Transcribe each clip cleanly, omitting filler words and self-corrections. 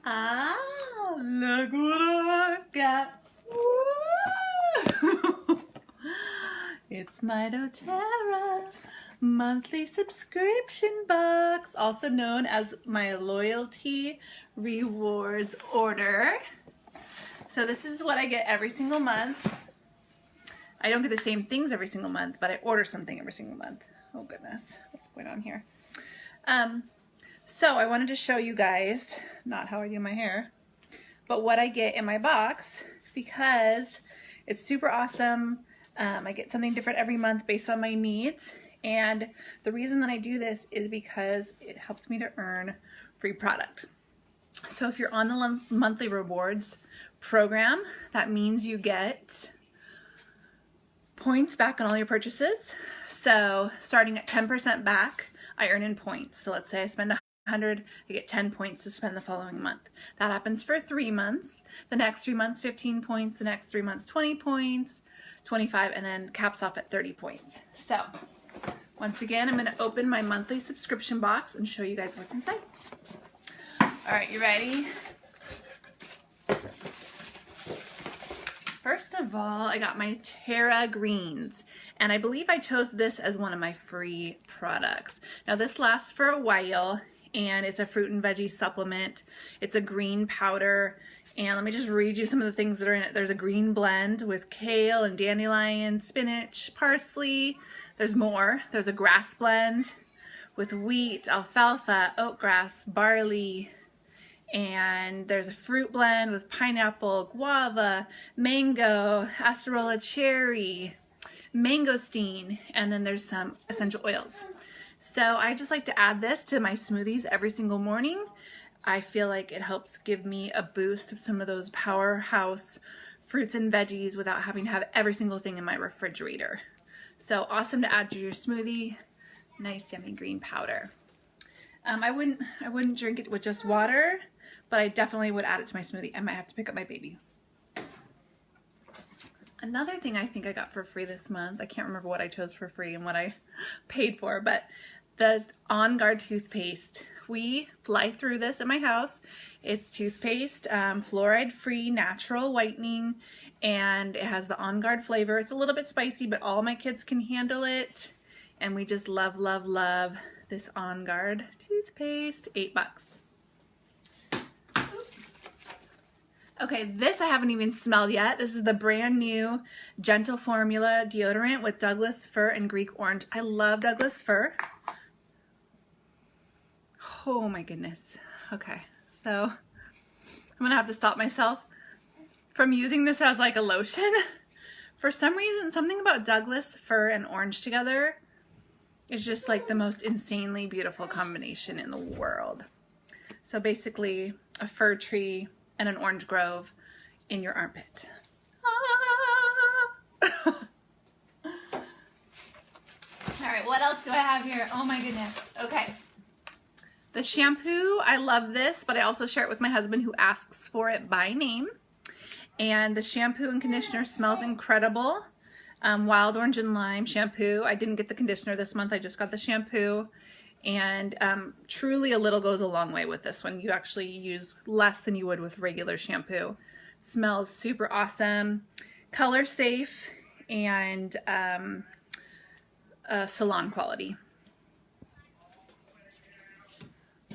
Ah, look what I've got. Woo! It's my doTerra monthly subscription box, also known as my loyalty rewards order. So this is what I get every single month. I don't get the same things every single month, but I order something every single month. Oh goodness, what's going on here? So I wanted to show you guys, not how I do my hair, but what I get in my box because it's super awesome. I get something different every month based on my needs. And the reason that I do this is because it helps me to earn free product. So if you're on the monthly rewards program, that means you get points back on all your purchases. So starting at 10% back, I earn in points. So let's say I spend 100, I get 10 points to spend the following month. That happens for 3 months. The next 3 months, 15 points. The next 3 months, 20 points, 25, and then caps off at 30 points. So once again, I'm going to open my monthly subscription box and show you guys what's inside. All right, you ready? First of all, I got my Terra greens, and I believe I chose this as one of my free products. Now this lasts for a while, and it's a fruit and veggie supplement. It's a green powder, and let me just read you some of the things that are in it. There's a green blend with kale and dandelion, spinach, parsley. There's more. There's a grass blend with wheat, alfalfa, oatgrass, barley, and there's a fruit blend with pineapple, guava, mango, acerola cherry, mangosteen, and then there's some essential oils. So I just like to add this to my smoothies every single morning. I feel like it helps give me a boost of some of those powerhouse fruits and veggies without having to have every single thing in my refrigerator. So awesome to add to your smoothie. Nice yummy green powder. I wouldn't drink it with just water, but I definitely would add it to my smoothie. I might have to pick up my baby. Another thing I think I got for free this month, I can't remember what I chose for free and what I paid for, but the On Guard toothpaste. We fly through this at my house. It's toothpaste, fluoride-free, natural whitening, and it has the On Guard flavor. It's a little bit spicy, but all my kids can handle it. And we just love, love, love this On Guard toothpaste. $8. Okay, this I haven't even smelled yet. This is the brand new Gentle Formula deodorant with Douglas fir and Greek orange. I love Douglas fir. Oh my goodness. Okay, so I'm gonna have to stop myself from using this as like a lotion. For some reason, something about Douglas fir and orange together is just like the most insanely beautiful combination in the world. So basically a fir tree and an orange grove in your armpit. Ah! All right, what else do I have here? Oh my goodness. Okay. The shampoo, I love this, but I also share it with my husband who asks for it by name. And the shampoo and conditioner smells incredible. Wild orange and lime shampoo. I didn't get the conditioner this month. I just got the shampoo. And truly a little goes a long way with this one. You actually use less than you would with regular shampoo. Smells super awesome. Color safe and salon quality.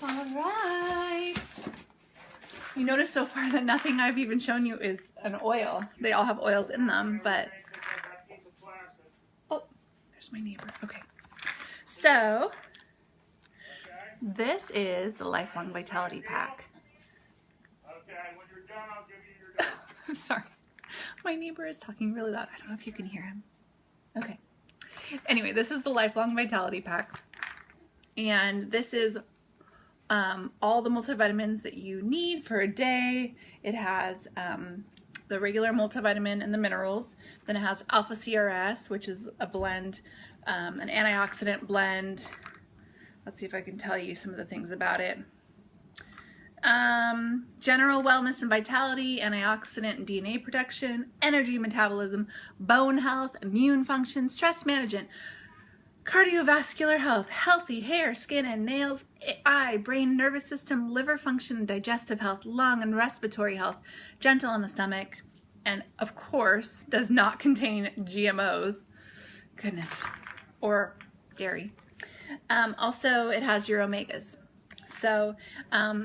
All right. You notice so far that nothing I've even shown you is an oil. They all have oils in them, but... Oh, there's my neighbor. Okay. So, this is the Lifelong Vitality Pack. Okay, when you're done, I'll give you your dog. I'm sorry. My neighbor is talking really loud. I don't know if you can hear him. Okay. Anyway, this is the Lifelong Vitality Pack. And this is all the multivitamins that you need for a day. It has the regular multivitamin and the minerals. Then it has Alpha CRS, which is a blend, an antioxidant blend. Let's see if I can tell you some of the things about it. General wellness and vitality, antioxidant and DNA protection, energy metabolism, bone health, immune function, stress management, Cardiovascular health, healthy hair, skin and nails, eye, brain, nervous system, liver function, digestive health, lung and respiratory health, gentle on the stomach, and of course does not contain GMOs. Goodness. Or dairy. Also, it has your omegas. So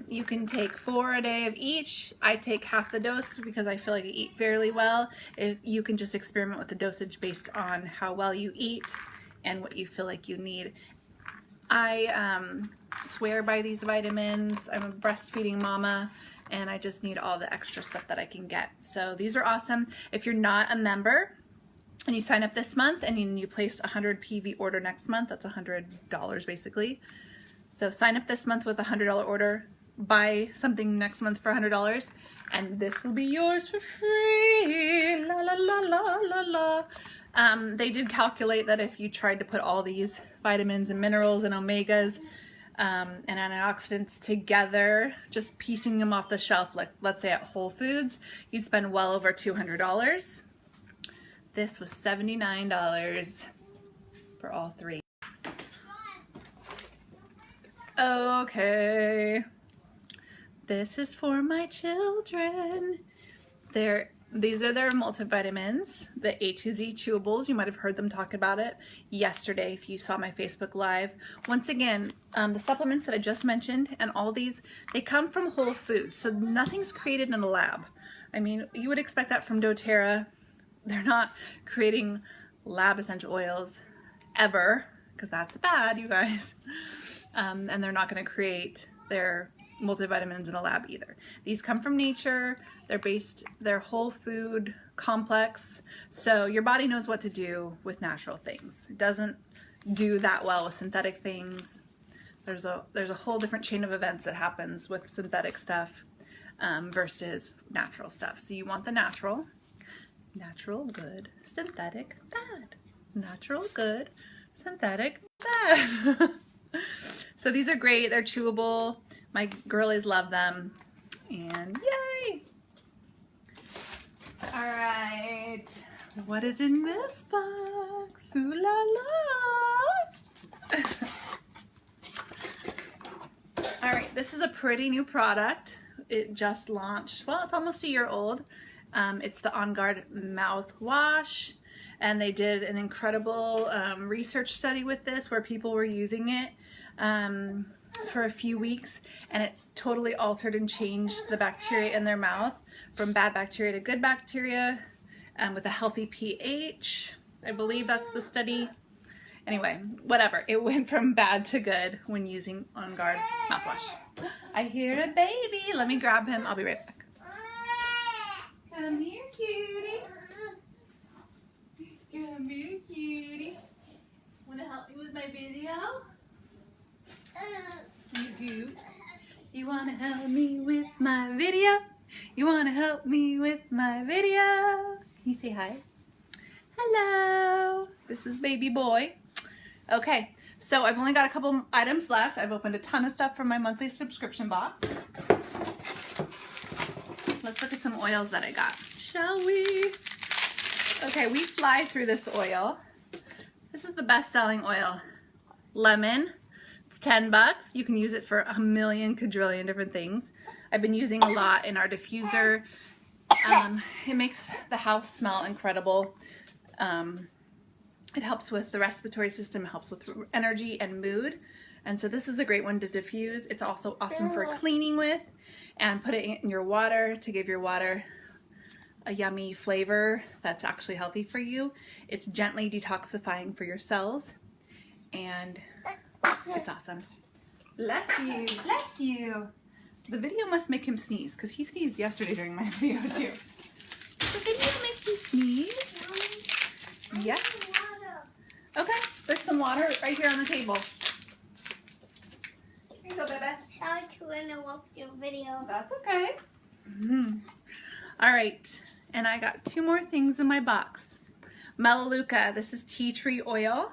you can take 4 a day of each. I take half the dose because I feel like I eat fairly well. If you can just experiment with the dosage based on how well you eat and what you feel like you need. I swear by these vitamins. I'm a breastfeeding mama and I just need all the extra stuff that I can get. So these are awesome. If you're not a member and you sign up this month and you place a 100 PV order next month, that's $100 basically. So sign up this month with a $100 order, buy something next month for $100, and this will be yours for free. La la la la la la. They did calculate that if you tried to put all these vitamins and minerals and omegas and antioxidants together, just piecing them off the shelf, like let's say at Whole Foods, you'd spend well over $200. This was $79 for all 3. Okay, this is for my children. These are their multivitamins, the A to Z chewables. You might have heard them talk about it yesterday if you saw my Facebook Live. Once again, the supplements that I just mentioned and all these, they come from Whole Foods, so nothing's created in a lab. I mean, you would expect that from doTerra. They're not creating lab essential oils ever, because that's bad, you guys. And they're not going to create their multivitamins in a lab either. These come from nature. They're whole food complex. So your body knows what to do with natural things. It doesn't do that well with synthetic things. There's a whole different chain of events that happens with synthetic stuff versus natural stuff. So you want the natural. Natural, good. Synthetic, bad. Natural, good. Synthetic, bad. So these are great. They're chewable. My girlies love them. And yay! All right. What is in this box? Ooh la la! All right, this is a pretty new product. It just launched. Well, it's almost a year old. It's the On Guard mouthwash. And they did an incredible research study with this where people were using it for a few weeks, and it totally altered and changed the bacteria in their mouth from bad bacteria to good bacteria with a healthy pH. I believe that's the study. Anyway, whatever. It went from bad to good when using On Guard mouthwash. I hear a baby. Let me grab him. I'll be right back. Come here, cutie. Come here, cutie. Want to help me with my video? You do? You want to help me with my video? You want to help me with my video? Can you say hi? Hello. This is baby boy. Okay, so I've only got a couple items left. I've opened a ton of stuff from my monthly subscription box. Let's look at some oils that I got, shall we? Okay, we fly through this oil. This is the best-selling oil. Lemon. It's 10 bucks. You can use it for a million quadrillion different things. I've been using a lot in our diffuser. It makes the house smell incredible. It helps with the respiratory system, helps with energy and mood. And so this is a great one to diffuse. It's also awesome for cleaning with, and put it in your water to give your water a yummy flavor that's actually healthy for you. It's gently detoxifying for your cells, and it's awesome. Bless you, bless you. The video must make him sneeze, because he sneezed yesterday during my video too. Does the video make you sneeze? Yeah. Okay, there's some water right here on the table. Here you go, baby. Sorry to interrupt your video. That's okay. All right, and I got 2 more things in my box. Melaleuca, this is tea tree oil,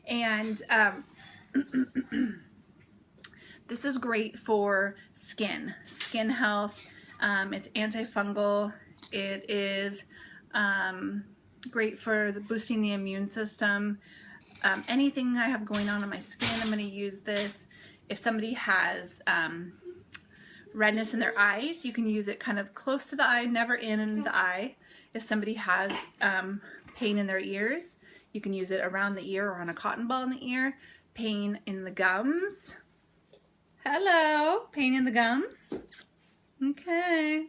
and this is great for skin health. It's antifungal. It is great for boosting the immune system. anything I have going on my skin, I'm going to use this. If somebody has redness in their eyes, you can use it kind of close to the eye, never in the eye. If somebody has pain in their ears, you can use it around the ear or on a cotton ball in the ear. Pain in the gums. Hello, pain in the gums. Okay.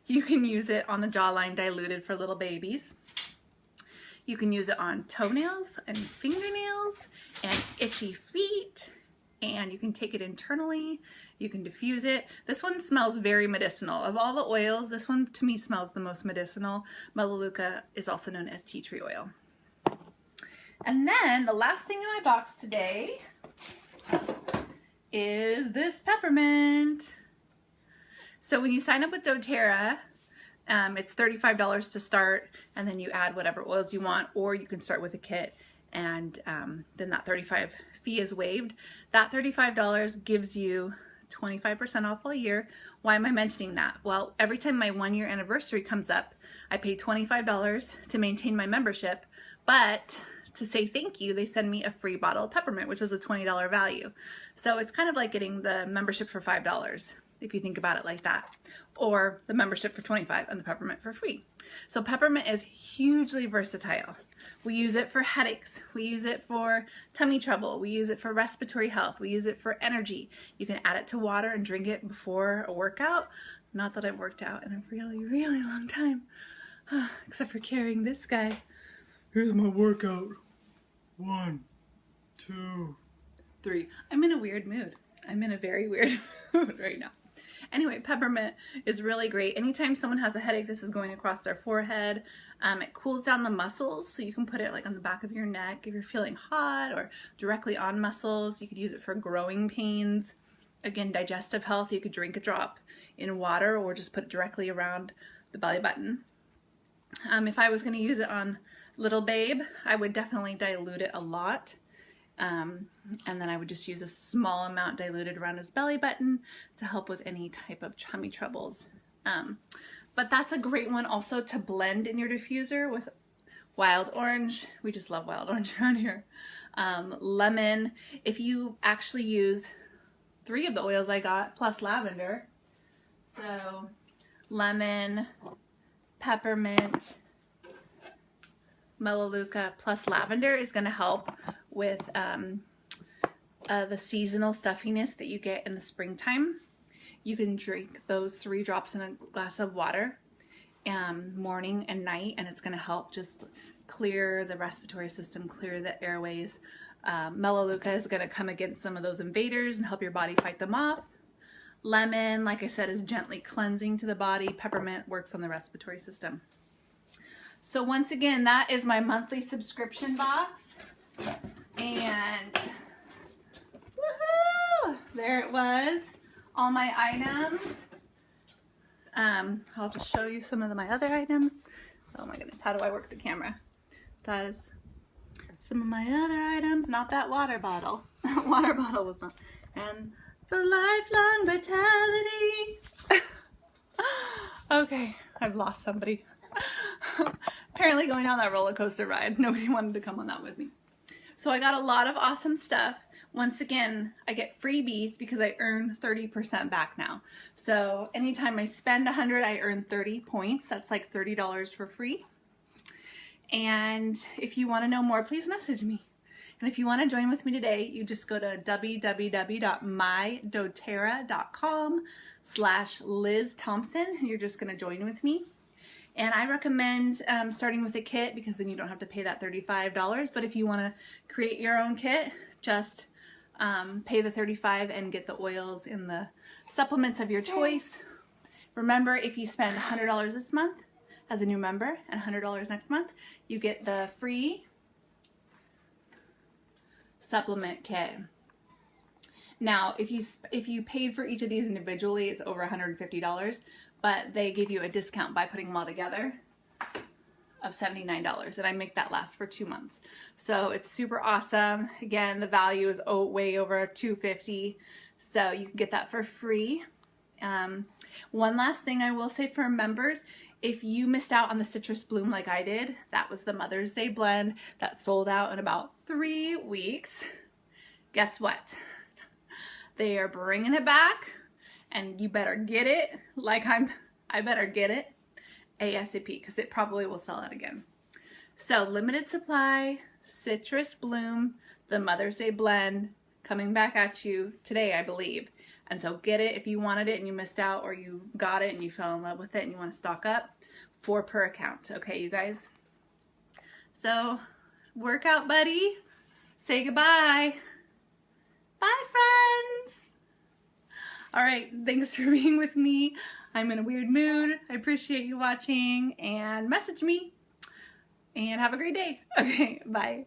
You can use it on the jawline diluted for little babies. You can use it on toenails and fingernails and itchy feet, and you can take it internally. You can diffuse it. This one smells very medicinal. Of all the oils, this one to me smells the most medicinal. Melaleuca is also known as tea tree oil. And then the last thing in my box today is this peppermint. So when you sign up with doTerra, it's $35 to start, and then you add whatever oils you want, or you can start with a kit, and then that $35 fee is waived. That $35 gives you 25% off all year. Why am I mentioning that? Well, every time my 1-year anniversary comes up, I pay $25 to maintain my membership, but to say thank you, they send me a free bottle of peppermint, which is a $20 value. So it's kind of like getting the membership for $5, if you think about it like that, or the membership for $25 and the peppermint for free. So peppermint is hugely versatile. We use it for headaches. We use it for tummy trouble. We use it for respiratory health. We use it for energy. You can add it to water and drink it before a workout. Not that I've worked out in a really, really long time, except for carrying this guy. Here's my workout. 1, 2, 3. I'm in a weird mood. I'm in a very weird mood right now. Anyway, peppermint is really great. Anytime someone has a headache, this is going across their forehead. It cools down the muscles, so you can put it like on the back of your neck if you're feeling hot, or directly on muscles. You could use it for growing pains. Again, digestive health, you could drink a drop in water or just put it directly around the belly button. If I was going to use it on little babe, I would definitely dilute it a lot. And then I would just use a small amount diluted around his belly button to help with any type of tummy troubles. But that's a great one also to blend in your diffuser with wild orange. We just love wild orange around here. Lemon. If you actually use 3 of the oils I got plus lavender. So lemon, peppermint, Melaleuca plus lavender is going to help with the seasonal stuffiness that you get in the springtime. You can drink those 3 drops in a glass of water morning and night, and it's going to help just clear the respiratory system, clear the airways. Melaleuca is going to come against some of those invaders and help your body fight them off. Lemon, like I said, is gently cleansing to the body. Peppermint works on the respiratory system. So once again, that is my monthly subscription box. And woohoo! There it was. All my items. I'll just show you some of my other items. Oh my goodness, how do I work the camera? That is some of my other items. Not that water bottle. Water bottle was not. And the lifelong vitality. Okay, I've lost somebody. Apparently going down that roller coaster ride, nobody wanted to come on that with me. So I got a lot of awesome stuff. Once again, I get freebies because I earn 30% back now. So anytime I spend 100, I earn 30 points. That's like $30 for free. And if you want to know more, please message me. And if you want to join with me today, you just go to www.mydoterra.com/Liz Thompson, and you're just going to join with me. And I recommend starting with a kit because then you don't have to pay that $35. But if you want to create your own kit, just pay the $35 and get the oils in the supplements of your choice. Remember, if you spend $100 this month as a new member and $100 next month, you get the free supplement kit. Now, if you paid for each of these individually, it's over $150, but they give you a discount by putting them all together of $79, and I make that last for 2 months. So it's super awesome. Again, the value is way over $250, so you can get that for free. One last thing I will say for members, if you missed out on the Citrus Bloom like I did, that was the Mother's Day blend that sold out in about 3 weeks. Guess what? They are bringing it back, and you better get it like I better get it ASAP, because it probably will sell out again. So limited supply, Citrus Bloom, the Mother's Day blend, coming back at you today, I believe. And so get it if you wanted it and you missed out, or you got it and you fell in love with it and you want to stock up. 4 per account. Okay, you guys? So, workout buddy, say goodbye. Bye, friends. All right, thanks for being with me. I'm in a weird mood. I appreciate you watching, and message me. And have a great day. Okay, bye.